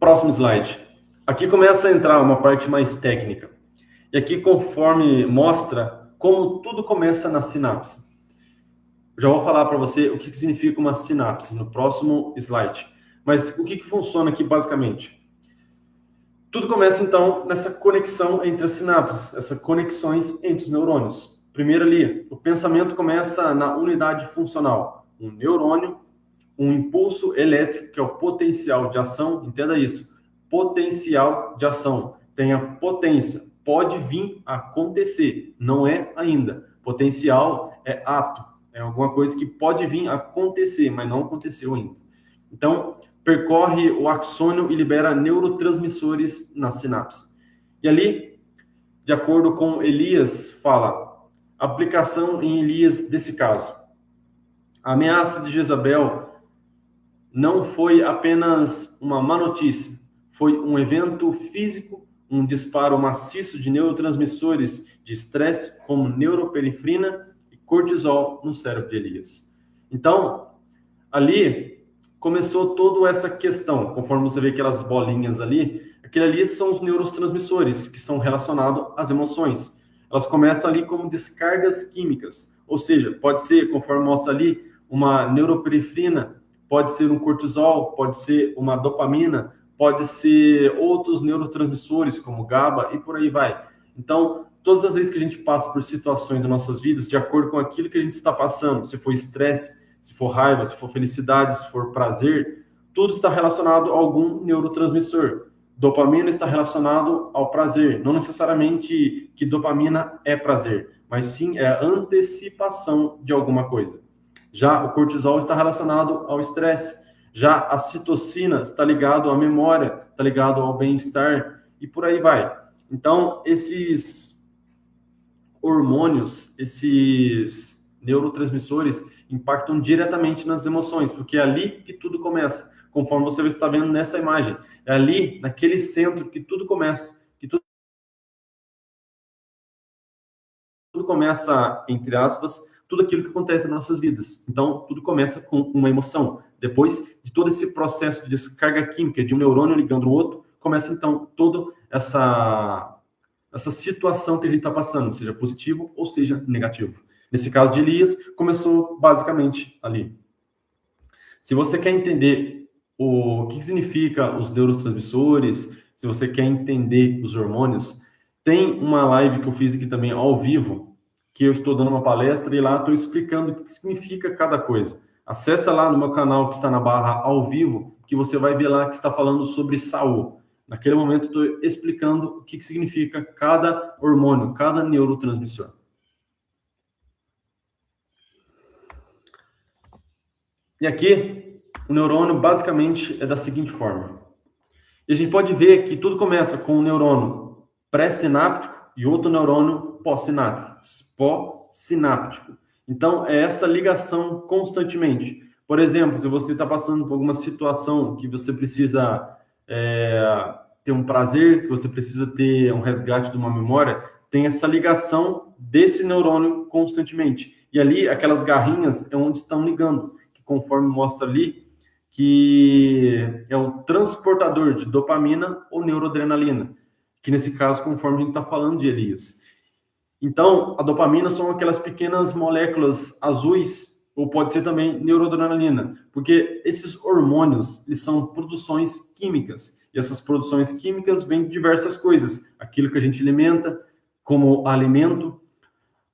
Próximo slide. Aqui começa a entrar uma parte mais técnica. E aqui, conforme mostra como tudo começa na sinapse. Já vou falar para você o que significa uma sinapse no próximo slide. Mas o que funciona aqui basicamente? Tudo começa então nessa conexão entre as sinapses, essas conexões entre os neurônios. Primeiro ali, o pensamento começa na unidade funcional. Um neurônio, um impulso elétrico, que é o potencial de ação, entenda isso. Potencial de ação. Tem a potência, pode vir a acontecer, não é ainda. Potencial é ato, é alguma coisa que pode vir a acontecer, mas não aconteceu ainda. Então, percorre o axônio e libera neurotransmissores na sinapse. E ali, de acordo com Elias, fala, aplicação em Elias desse caso. A ameaça de Jezabel não foi apenas uma má notícia, foi um evento físico, um disparo maciço de neurotransmissores de estresse, como neuroperifrina e cortisol no cérebro de Elias. Então, ali começou toda essa questão, conforme você vê aquelas bolinhas ali, aquele ali são os neurotransmissores que estão relacionados às emoções. Elas começam ali como descargas químicas, ou seja, pode ser, conforme mostra ali, uma neuroperifrina, pode ser um cortisol, pode ser uma dopamina, pode ser outros neurotransmissores como GABA e por aí vai. Então, todas as vezes que a gente passa por situações das nossas vidas, de acordo com aquilo que a gente está passando, se for estresse, se for raiva, se for felicidade, se for prazer, tudo está relacionado a algum neurotransmissor. Dopamina está relacionado ao prazer, não necessariamente que dopamina é prazer, mas sim é a antecipação de alguma coisa. Já o cortisol está relacionado ao estresse, já a citocina está ligado à memória, está ligado ao bem-estar e por aí vai. Então, esses hormônios, esses neurotransmissores impactam diretamente nas emoções, porque é ali que tudo começa, conforme você está vendo nessa imagem. É ali, naquele centro, que tudo começa, que tudo começa, entre aspas, tudo aquilo que acontece nas nossas vidas. Então, tudo começa com uma emoção. Depois de todo esse processo de descarga química de um neurônio ligando o outro, começa, então, toda essa situação que a gente está passando, seja positivo ou seja negativo. Nesse caso de Elias, começou basicamente ali. Se você quer entender o que significa os neurotransmissores, se você quer entender os hormônios, tem uma live que eu fiz aqui também ao vivo, que eu estou dando uma palestra e lá estou explicando o que significa cada coisa. Acessa lá no meu canal que está na barra ao vivo, que você vai ver lá que está falando sobre saúde. Naquele momento estou explicando o que significa cada hormônio, cada neurotransmissor. E aqui, o neurônio basicamente é da seguinte forma. E a gente pode ver que tudo começa com um neurônio pré-sináptico e outro neurônio pós-sináptico. Então, é essa ligação constantemente. Por exemplo, se você está passando por alguma situação que você precisa ter um prazer, que você precisa ter um resgate de uma memória, tem essa ligação desse neurônio constantemente. E ali, aquelas garrinhas é onde estão ligando, que conforme mostra ali, que é o transportador de dopamina ou neuroadrenalina, que nesse caso, conforme a gente está falando de Elias. Então, a dopamina são aquelas pequenas moléculas azuis, ou pode ser também neuroadrenalina, porque esses hormônios, eles são produções químicas, e essas produções químicas vêm de diversas coisas, aquilo que a gente alimenta, como alimento,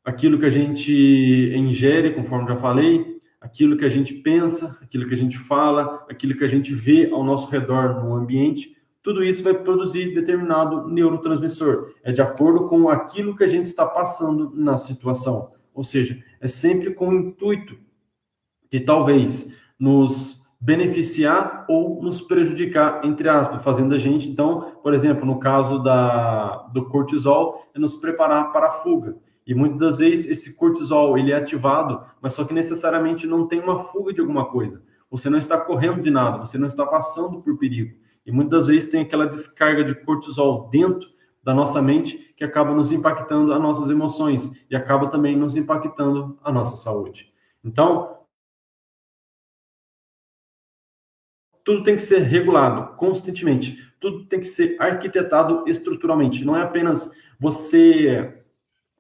aquilo que a gente ingere, conforme já falei, aquilo que a gente pensa, aquilo que a gente fala, aquilo que a gente vê ao nosso redor no ambiente, tudo isso vai produzir determinado neurotransmissor. É de acordo com aquilo que a gente está passando na situação. Ou seja, é sempre com o intuito de talvez nos beneficiar ou nos prejudicar, entre aspas, fazendo a gente, então, por exemplo, no caso do cortisol, é nos preparar para a fuga. E muitas das vezes esse cortisol ele é ativado, mas só que necessariamente não tem uma fuga de alguma coisa. Você não está correndo de nada, você não está passando por perigo. E muitas das vezes tem aquela descarga de cortisol dentro da nossa mente que acaba nos impactando as nossas emoções e acaba também nos impactando a nossa saúde. Então, tudo tem que ser regulado constantemente, tudo tem que ser arquitetado estruturalmente. Não é apenas você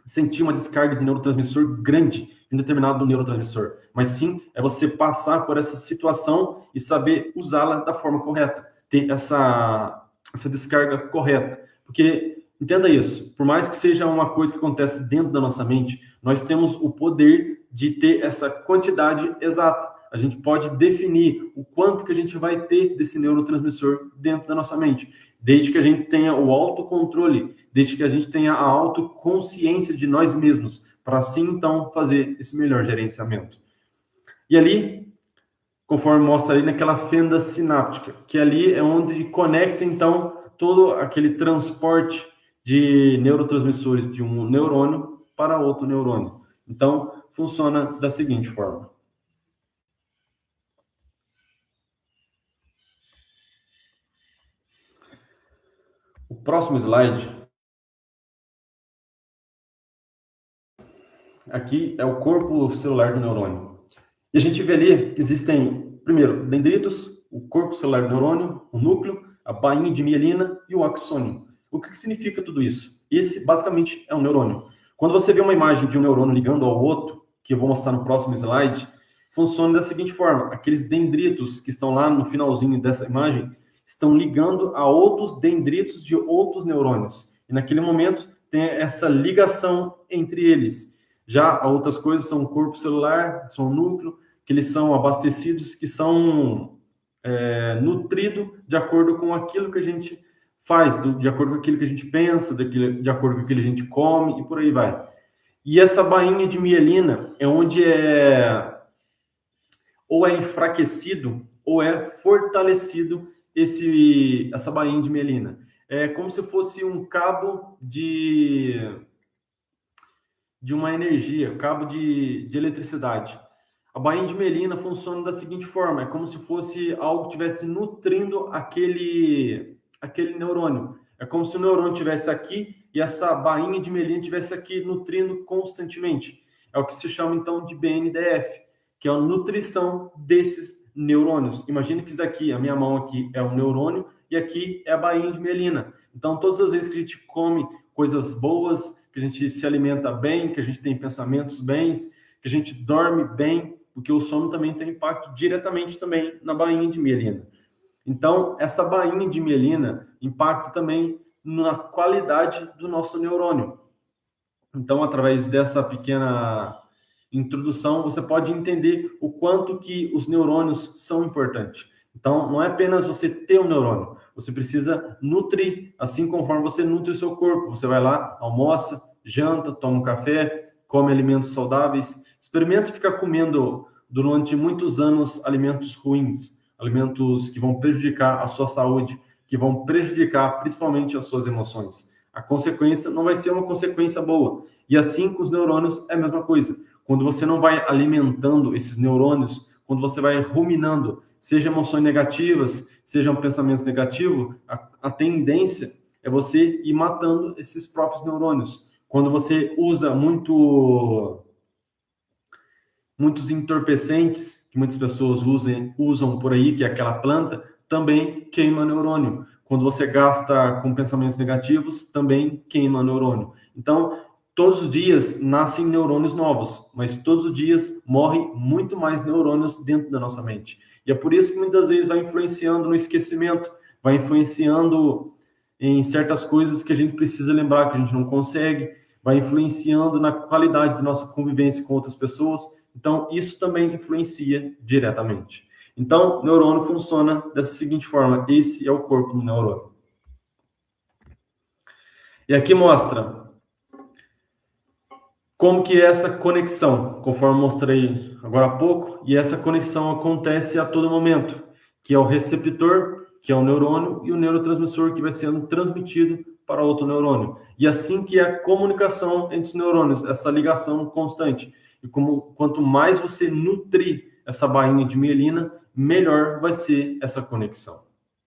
sentir uma descarga de neurotransmissor grande em um determinado neurotransmissor, mas sim é você passar por essa situação e saber usá-la da forma correta, ter essa descarga correta. Porque, entenda isso, por mais que seja uma coisa que acontece dentro da nossa mente, nós temos o poder de ter essa quantidade exata. A gente pode definir o quanto que a gente vai ter desse neurotransmissor dentro da nossa mente, desde que a gente tenha o autocontrole, desde que a gente tenha a autoconsciência de nós mesmos, para assim, então, fazer esse melhor gerenciamento. E ali, conforme mostra ali naquela fenda sináptica, que ali é onde conecta, então, todo aquele transporte de neurotransmissores de um neurônio para outro neurônio. Então, funciona da seguinte forma. O próximo slide, aqui é o corpo celular do neurônio. E a gente vê ali que existem, primeiro, dendritos, o corpo celular do neurônio, o núcleo, a bainha de mielina e o axônio. O que significa tudo isso? Esse, basicamente, é um neurônio. Quando você vê uma imagem de um neurônio ligando ao outro, que eu vou mostrar no próximo slide, funciona da seguinte forma. Aqueles dendritos que estão lá no finalzinho dessa imagem estão ligando a outros dendritos de outros neurônios. E naquele momento tem essa ligação entre eles. Já outras coisas são o corpo celular, são o núcleo, que eles são abastecidos, que são nutridos de acordo com aquilo que a gente faz, de acordo com aquilo que a gente pensa, de acordo com aquilo que a gente come, e por aí vai. E essa bainha de mielina é onde ou é enfraquecido ou é fortalecido essa bainha de mielina. É como se fosse um cabo de uma energia, cabo de eletricidade. A bainha de mielina funciona da seguinte forma, é como se fosse algo que estivesse nutrindo aquele neurônio. É como se o neurônio estivesse aqui e essa bainha de mielina estivesse aqui nutrindo constantemente. É o que se chama, então, de BNDF, que é a nutrição desses neurônios. Imagina que isso daqui, a minha mão aqui é um neurônio e aqui é a bainha de mielina. Então, todas as vezes que a gente come coisas boas, que a gente se alimenta bem, que a gente tem pensamentos bens, que a gente dorme bem, porque o sono também tem impacto diretamente também na bainha de mielina. Então, essa bainha de mielina impacta também na qualidade do nosso neurônio. Então, através dessa pequena introdução, você pode entender o quanto que os neurônios são importantes. Então, não é apenas você ter um neurônio, você precisa nutrir, assim conforme você nutre o seu corpo. Você vai lá, almoça, janta, toma um café, come alimentos saudáveis. Experimenta ficar comendo durante muitos anos alimentos ruins, alimentos que vão prejudicar a sua saúde, que vão prejudicar principalmente as suas emoções. A consequência não vai ser uma consequência boa. E assim com os neurônios é a mesma coisa. Quando você não vai alimentando esses neurônios, quando você vai ruminando, seja emoções negativas, sejam pensamentos negativos, a tendência é você ir matando esses próprios neurônios. Quando você usa muitos entorpecentes, que muitas pessoas usam por aí, que é aquela planta, também queima neurônio. Quando você gasta com pensamentos negativos, também queima neurônio. Então, todos os dias nascem neurônios novos, mas todos os dias morrem muito mais neurônios dentro da nossa mente. E é por isso que muitas vezes vai influenciando no esquecimento, vai influenciando em certas coisas que a gente precisa lembrar, que a gente não consegue, vai influenciando na qualidade de nossa convivência com outras pessoas. Então, isso também influencia diretamente. Então, o neurônio funciona dessa seguinte forma. Esse é o corpo do neurônio. E aqui mostra como que é essa conexão, conforme mostrei agora há pouco, e essa conexão acontece a todo momento, que é o receptor, que é o neurônio, e o neurotransmissor que vai sendo transmitido para outro neurônio. E assim que é a comunicação entre os neurônios, essa ligação constante. E quanto mais você nutrir essa bainha de mielina, melhor vai ser essa conexão.